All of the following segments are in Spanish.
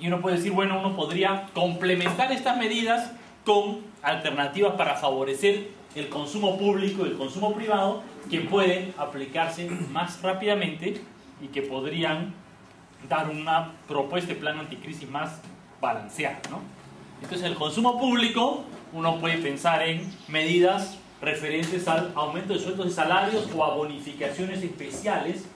Y uno puede decir, bueno, uno podría complementar estas medidas con alternativas para favorecer el consumo público y el consumo privado que pueden aplicarse más rápidamente y que podrían dar una propuesta de plan anticrisis más balanceada, ¿no? Entonces, el consumo público, uno puede pensar en medidas referentes al aumento de sueldos y salarios o a bonificaciones especiales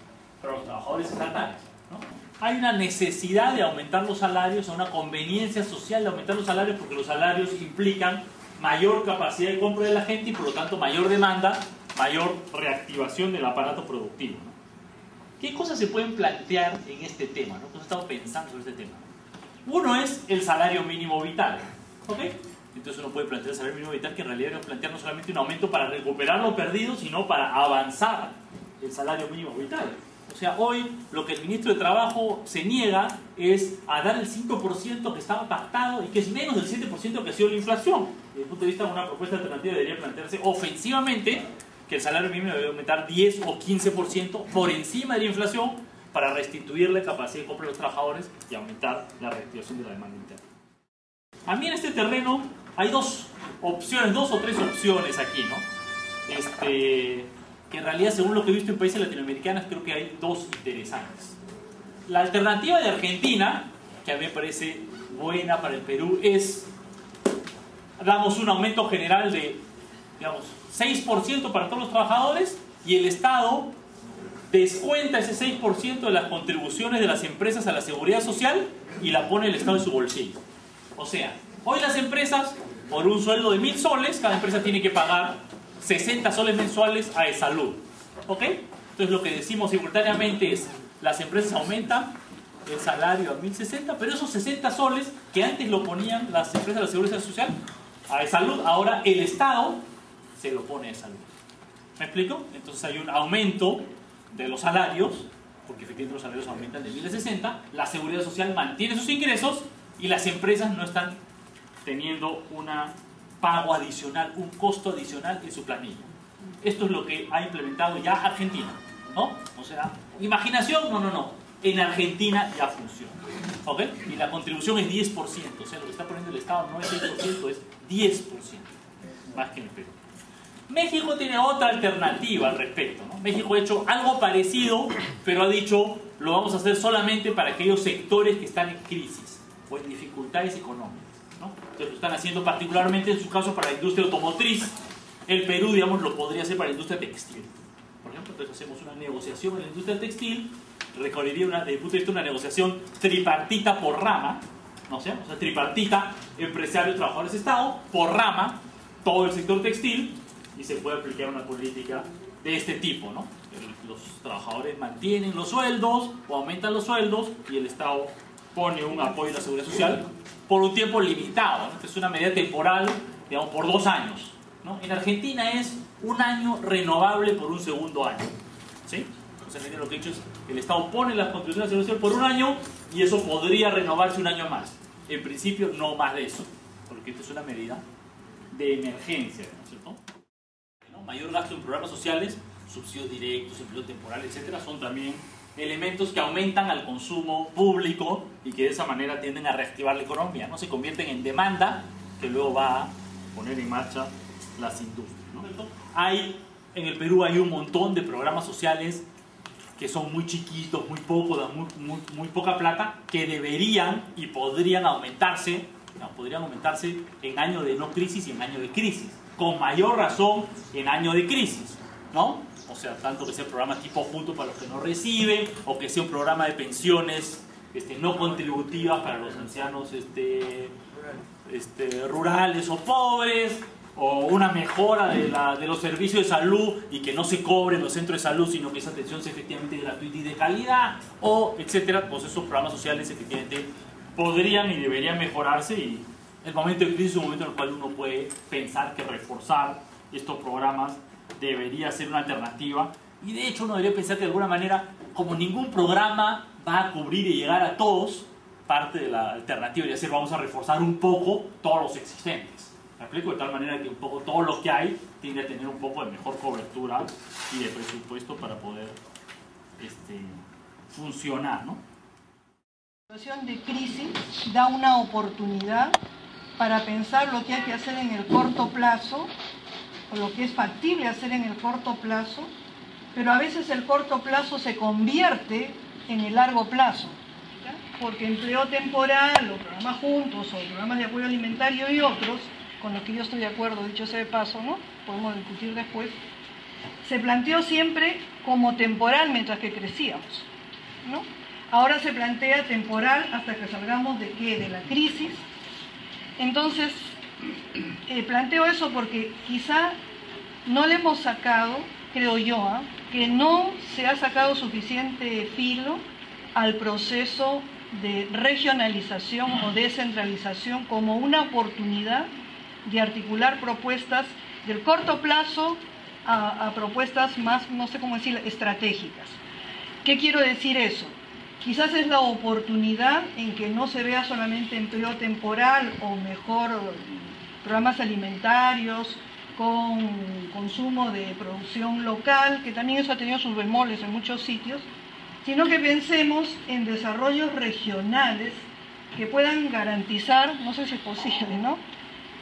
para los trabajadores estatales, ¿no? Hay una necesidad de aumentar los salarios, una conveniencia social de aumentar los salarios porque los salarios implican mayor capacidad de compra de la gente y por lo tanto mayor demanda, mayor reactivación del aparato productivo, ¿no? ¿Qué cosas se pueden plantear en este tema, ¿no? ¿Qué he estado pensando sobre este tema? Uno es el salario mínimo vital, ¿ok? Entonces uno puede plantear el salario mínimo vital que en realidad debe plantear no solamente un aumento para recuperar lo perdido, sino para avanzar el salario mínimo vital. O sea, hoy lo que el ministro de Trabajo se niega es a dar el 5% que estaba pactado y que es menos del 7% que ha sido la inflación. Desde el punto de vista de una propuesta alternativa debería plantearse ofensivamente que el salario mínimo debe aumentar 10 o 15% por encima de la inflación para restituir la capacidad de compra de los trabajadores y aumentar la reactivación de la demanda interna. A mí en este terreno hay dos opciones, dos o tres opciones aquí, ¿no? Que en realidad, según lo que he visto en países latinoamericanos, creo que hay dos interesantes. La alternativa de Argentina, que a mí me parece buena para el Perú, es, damos un aumento general de, digamos, 6% para todos los trabajadores y el Estado descuenta ese 6% de las contribuciones de las empresas a la seguridad social y la pone el Estado en su bolsillo. O sea, hoy las empresas, por un sueldo de 1.000 soles, cada empresa tiene que pagar 60 soles mensuales a Esalud, ¿ok? Entonces lo que decimos simultáneamente es, las empresas aumentan el salario a 1.060, pero esos 60 soles que antes lo ponían las empresas de la seguridad social a Esalud, ahora el Estado se lo pone a Esalud. ¿Me explico? Entonces hay un aumento de los salarios, porque efectivamente los salarios aumentan de 1.060, la seguridad social mantiene sus ingresos y las empresas no están teniendo un pago adicional, un costo adicional en su planilla. Esto es lo que ha implementado ya Argentina, ¿no? O sea, imaginación, no. En Argentina ya funciona, ¿ok? Y la contribución es 10%, o sea, lo que está poniendo el Estado no es 6%, es 10%, más que en el Perú. México tiene otra alternativa al respecto, ¿no? México ha hecho algo parecido, pero ha dicho, lo vamos a hacer solamente para aquellos sectores que están en crisis o en dificultades económicas, ¿no? Entonces lo están haciendo particularmente en su caso para la industria automotriz. El Perú, digamos, lo podría hacer para la industria textil. Por ejemplo, entonces hacemos una negociación en la industria textil, recorrería desde el punto de vista de una negociación tripartita por rama, ¿no? O sea, tripartita, empresarios, trabajadores, Estado, por rama, todo el sector textil, y se puede aplicar una política de este tipo, ¿no? Los trabajadores mantienen los sueldos o aumentan los sueldos y el Estado pone un apoyo a la seguridad social por un tiempo limitado, ¿no? Es una medida temporal, digamos, por 2 años, ¿no? En Argentina es un año renovable por un segundo año, ¿sí? Entonces lo que he dicho es que el Estado pone las contribuciones a la seguridad social por un año y eso podría renovarse un año más. En principio no más de eso, porque esto es una medida de emergencia, ¿no es cierto? Mayor gasto en programas sociales, subsidios directos, empleo temporal, etcétera, son también elementos que aumentan al consumo público y que de esa manera tienden a reactivar la economía, ¿no? Se convierten en demanda que luego va a poner en marcha las industrias, ¿no? En el Perú hay un montón de programas sociales que son muy chiquitos, muy poco, dan muy poca plata, que deberían y podrían aumentarse en año de no crisis y en año de crisis. Con mayor razón en año de crisis, ¿no? O sea, tanto que sea programa tipo junto para los que no reciben, o que sea un programa de pensiones no contributivas para los ancianos rurales o pobres, o una mejora de los servicios de salud y que no se cobre en los centros de salud, sino que esa atención sea efectivamente gratuita y de calidad, o etcétera. Pues esos programas sociales efectivamente podrían y deberían mejorarse y el momento de crisis es un momento en el cual uno puede pensar que reforzar estos programas debería ser una alternativa y de hecho uno debería pensar que de alguna manera, como ningún programa va a cubrir y llegar a todos, parte de la alternativa debería ser vamos a reforzar un poco todos los existentes. ¿Me explico? De tal manera que un poco todo lo que hay tiende a tener un poco de mejor cobertura y de presupuesto para poder funcionar, ¿no? La situación de crisis da una oportunidad para pensar lo que hay que hacer en el corto plazo, o lo que es factible hacer en el corto plazo, pero a veces el corto plazo se convierte en el largo plazo, ¿ya? Porque empleo temporal, o programas juntos, o programas de apoyo alimentario y otros, con los que yo estoy de acuerdo, dicho sea de paso, ¿no? Podemos discutir después, se planteó siempre como temporal mientras que crecíamos, ¿no? Ahora se plantea temporal hasta que salgamos de ¿qué? De la crisis. Entonces, planteo eso porque quizá no le hemos sacado, creo yo, que no se ha sacado suficiente filo al proceso de regionalización o descentralización como una oportunidad de articular propuestas del corto plazo a propuestas más, no sé cómo decir, estratégicas. ¿Qué quiero decir eso? Quizás es la oportunidad en que no se vea solamente empleo temporal o mejor programas alimentarios con consumo de producción local, que también eso ha tenido sus bemoles en muchos sitios, sino que pensemos en desarrollos regionales que puedan garantizar, no sé si es posible, ¿no?,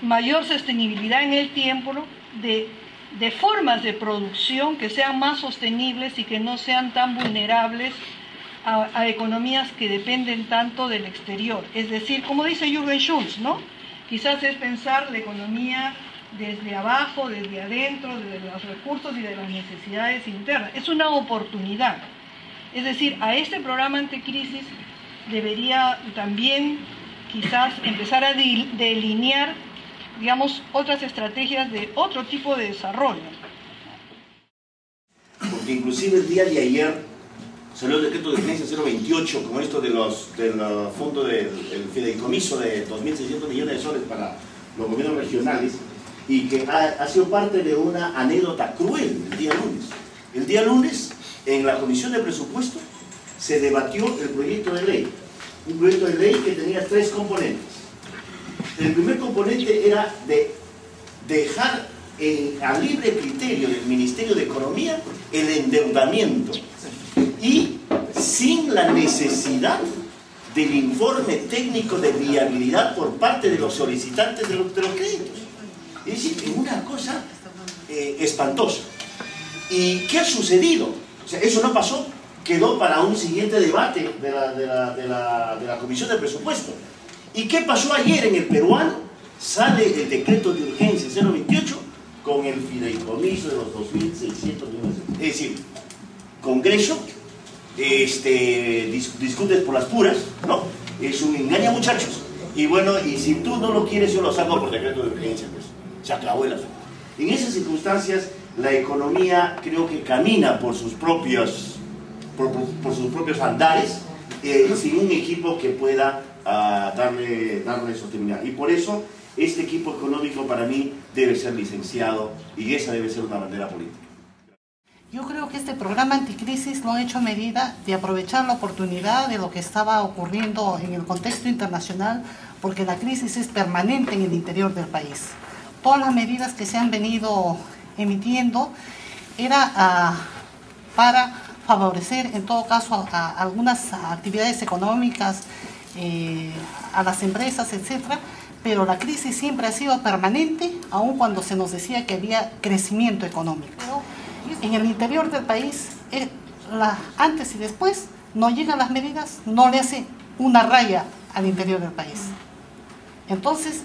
mayor sostenibilidad en el tiempo de formas de producción que sean más sostenibles y que no sean tan vulnerables a economías que dependen tanto del exterior. Es decir, como dice Jürgen Schulz, ¿no?, quizás es pensar la economía desde abajo, desde adentro, desde los recursos y de las necesidades internas. Es una oportunidad. Es decir, a este programa anticrisis debería también quizás empezar a delinear, digamos, otras estrategias de otro tipo de desarrollo. Porque inclusive el día de ayer salió el decreto de urgencia 028 con esto del fondo del fideicomiso de 2.600 millones de soles para los gobiernos regionales, y que ha sido parte de una anécdota cruel el día lunes. El día lunes, en la Comisión de Presupuesto, se debatió el proyecto de ley. Un proyecto de ley que tenía 3 componentes. El primer componente era de dejar a libre criterio del Ministerio de Economía el endeudamiento y sin la necesidad del informe técnico de viabilidad por parte de los solicitantes de los créditos. Es decir, una cosa espantosa. ¿Y qué ha sucedido? O sea, eso no pasó, quedó para un siguiente debate de la Comisión de Presupuesto. ¿Y qué pasó ayer en el peruano? Sale el decreto de urgencia 028 con el fideicomiso de los 2.600 millones. Es decir, Congreso discutes por las puras, ¿no? Es un engaño, muchachos. Y bueno, y si tú no lo quieres, yo lo saco por decreto de urgencia, pues. Se acabó el asunto. En esas circunstancias, la economía creo que camina por sus propios andares, sin un equipo que pueda darle sostenibilidad. Y por eso, este equipo económico para mí debe ser licenciado y esa debe ser una bandera política. Yo creo que este programa anticrisis lo ha hecho a medida de aprovechar la oportunidad de lo que estaba ocurriendo en el contexto internacional, porque la crisis es permanente en el interior del país. Todas las medidas que se han venido emitiendo era para favorecer en todo caso a algunas actividades económicas, a las empresas, etcétera, pero la crisis siempre ha sido permanente, aun cuando se nos decía que había crecimiento económico. En el interior del país, antes y después, no llegan las medidas, no le hace una raya al interior del país. Entonces,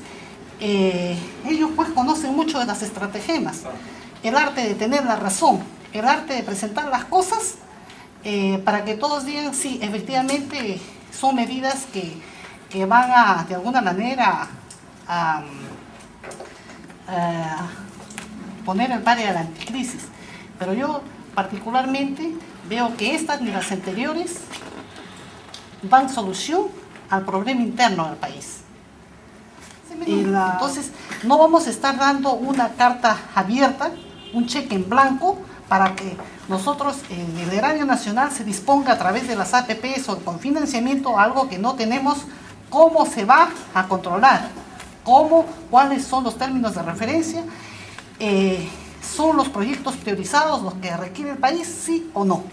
ellos pues conocen mucho de las estratagemas, el arte de tener la razón, el arte de presentar las cosas para que todos digan, sí, efectivamente son medidas que van a, de alguna manera, a poner el pare a la anticrisis. Pero yo particularmente veo que estas ni las anteriores dan solución al problema interno del país. Entonces no vamos a estar dando una carta abierta, un cheque en blanco, para que nosotros en el erario nacional se disponga a través de las APPs o con financiamiento algo que no tenemos cómo se va a controlar, cuáles son los términos de referencia, son los proyectos priorizados los que requiere el país, sí o no.